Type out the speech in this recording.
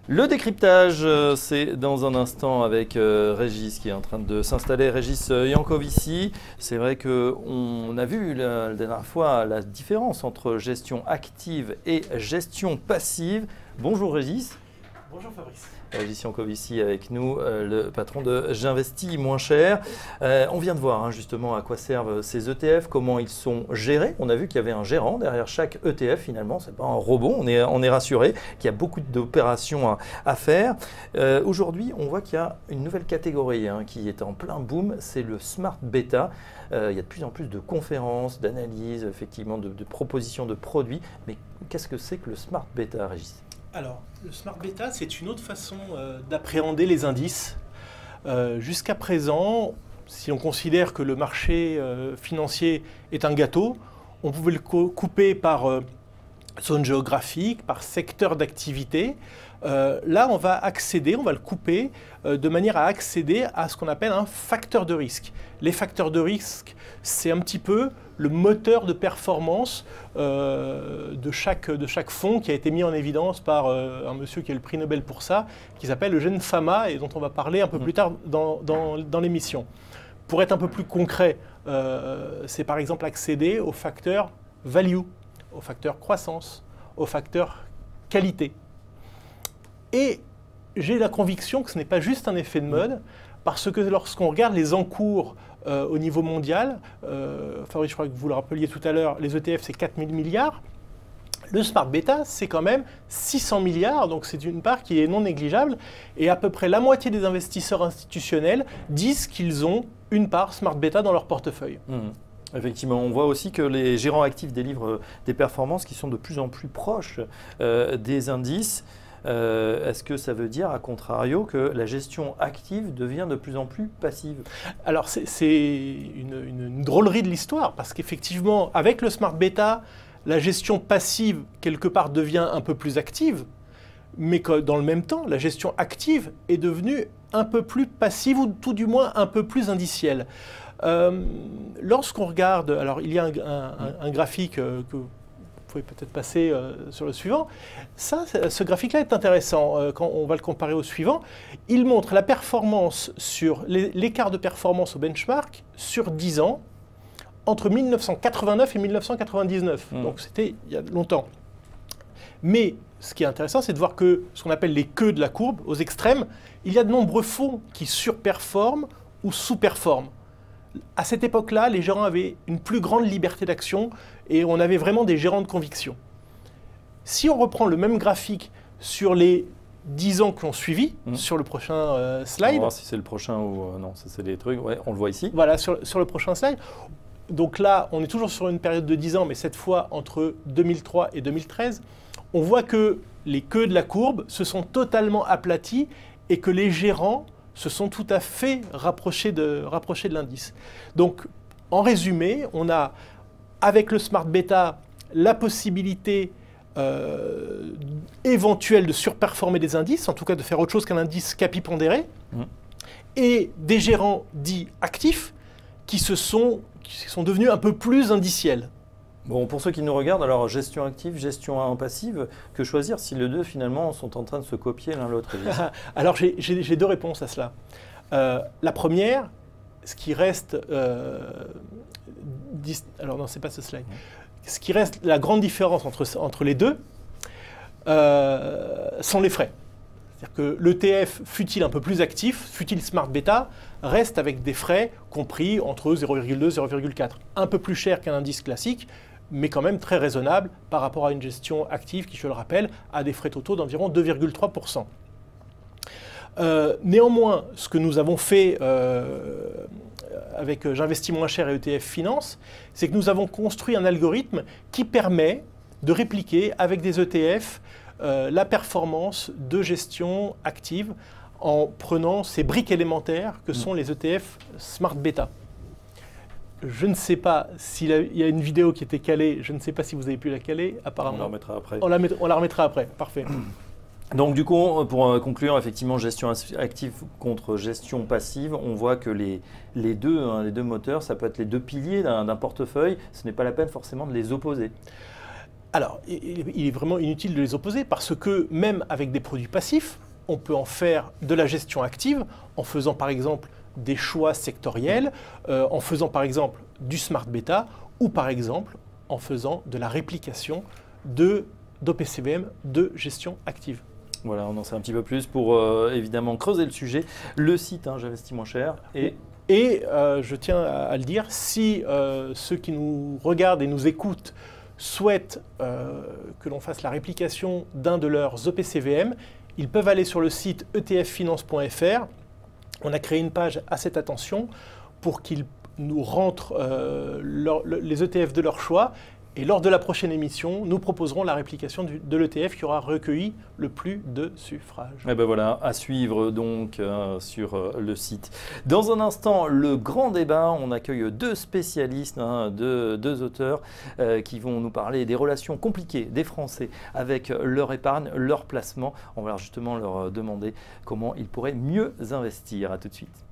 Le décryptage, c'est dans un instant avec Régis qui est en train de s'installer, Régis Jancovici. C'est vrai qu'on a vu la dernière fois la différence entre gestion active et gestion passive. Bonjour Régis. Bonjour Fabrice. Régis Jancovici avec nous, le patron de J'investis moins cher. On vient de voir justement à quoi servent ces ETF, comment ils sont gérés. On a vu qu'il y avait un gérant derrière chaque ETF finalement, ce n'est pas un robot, on est rassuré qu'il y a beaucoup d'opérations à faire. Aujourd'hui, on voit qu'il y a une nouvelle catégorie qui est en plein boom, c'est le Smart Beta. Il y a de plus en plus de conférences, d'analyses, effectivement de propositions de produits. Mais qu'est-ce que c'est que le Smart Beta, Régis ? Alors, le Smart Beta, c'est une autre façon d'appréhender les indices. Jusqu'à présent, si on considère que le marché financier est un gâteau, on pouvait le couper par zone géographique, par secteur d'activité. Là, on va le couper de manière à accéder à ce qu'on appelle un facteur de risque. Les facteurs de risque, c'est un petit peu le moteur de performance de chaque fonds qui a été mis en évidence par un monsieur qui a le prix Nobel pour ça, qui s'appelle Eugène Fama et dont on va parler un peu plus tard dans l'émission. Pour être un peu plus concret, c'est par exemple accéder au facteur value, au facteur croissance, au facteur qualité. Et j'ai la conviction que ce n'est pas juste un effet de mode, parce que lorsqu'on regarde les encours au niveau mondial, Fabrice, je crois que vous le rappeliez tout à l'heure, les ETF c'est 4 000 milliards, le Smart Beta c'est quand même 600 milliards, donc c'est une part qui est non négligeable, et à peu près la moitié des investisseurs institutionnels disent qu'ils ont une part Smart Beta dans leur portefeuille. Effectivement, on voit aussi que les gérants actifs délivrent des performances qui sont de plus en plus proches des indices. Est-ce que ça veut dire, à contrario, que la gestion active devient de plus en plus passive? Alors, c'est une drôlerie de l'histoire, parce qu'effectivement, avec le Smart Beta, la gestion passive, quelque part, devient un peu plus active, mais que dans le même temps, la gestion active est devenue un peu plus passive, ou tout du moins un peu plus indicielle. Lorsqu'on regarde, alors il y a un graphique que vous pouvez peut-être passer sur le suivant. Ce graphique-là est intéressant quand on va le comparer au suivant. Il montre la performance sur l'écart de performance au benchmark sur 10 ans entre 1989 et 1999. Donc c'était il y a longtemps. Mais ce qui est intéressant, c'est de voir que ce qu'on appelle les queues de la courbe, aux extrêmes, il y a de nombreux fonds qui surperforment ou sous-performent. À cette époque-là, les gérants avaient une plus grande liberté d'action et on avait vraiment des gérants de conviction. Si on reprend le même graphique sur les 10 ans qui ont suivi, sur le prochain slide. On va voir si c'est le prochain ou non, ça c'est des trucs, ouais, on le voit ici. Voilà, sur le prochain slide. Donc là, on est toujours sur une période de 10 ans, mais cette fois entre 2003 et 2013. On voit que les queues de la courbe se sont totalement aplaties et que les gérants se sont tout à fait rapprochés de l'indice. Donc, en résumé, on a, avec le Smart Beta, la possibilité éventuelle de surperformer des indices, en tout cas de faire autre chose qu'un indice capipondéré, et des gérants dits actifs qui sont devenus un peu plus indiciels. Bon, pour ceux qui nous regardent, alors gestion active, gestion passive, que choisir si les deux finalement sont en train de se copier l'un l'autre? Alors j'ai deux réponses à cela. La première, ce qui reste, alors non, c'est pas ce slide. Ce qui reste la grande différence entre les deux sont les frais. C'est-à-dire que l'ETF, fut-il un peu plus actif, fut-il Smart Beta, reste avec des frais compris entre 0,2 et 0,4. Un peu plus cher qu'un indice classique, mais quand même très raisonnable par rapport à une gestion active qui, je le rappelle, a des frais totaux d'environ 2,3%. Néanmoins, ce que nous avons fait avec J'investis moins cher et ETF Finance, c'est que nous avons construit un algorithme qui permet de répliquer avec des ETF la performance de gestion active en prenant ces briques élémentaires que sont les ETF Smart Beta. Je ne sais pas s'il y a une vidéo qui était calée, je ne sais pas si vous avez pu la caler, apparemment. On la remettra après. On la remettra après, parfait. Donc du coup, pour conclure, effectivement, gestion active contre gestion passive, on voit que les deux moteurs, ça peut être les deux piliers d'un portefeuille, ce n'est pas la peine forcément de les opposer. Alors, il est vraiment inutile de les opposer parce que même avec des produits passifs, on peut en faire de la gestion active en faisant par exemple des choix sectoriels, en faisant par exemple du smart beta ou par exemple en faisant de la réplication d'OPCVM de gestion active. Voilà, on en sait un petit peu plus pour évidemment creuser le sujet. Le site J'investis moins cher et je tiens à le dire, si ceux qui nous regardent et nous écoutent souhaitent que l'on fasse la réplication d'un de leurs OPCVM, ils peuvent aller sur le site etffinance.fr. On a créé une page à cette attention pour qu'ils nous rentrent les ETF de leur choix. Et lors de la prochaine émission, nous proposerons la réplication de l'ETF qui aura recueilli le plus de suffrages. Et ben voilà, à suivre donc sur le site. Dans un instant, le grand débat, on accueille deux spécialistes, deux auteurs qui vont nous parler des relations compliquées des Français avec leur épargne, leur placement. On va justement leur demander comment ils pourraient mieux investir. À tout de suite.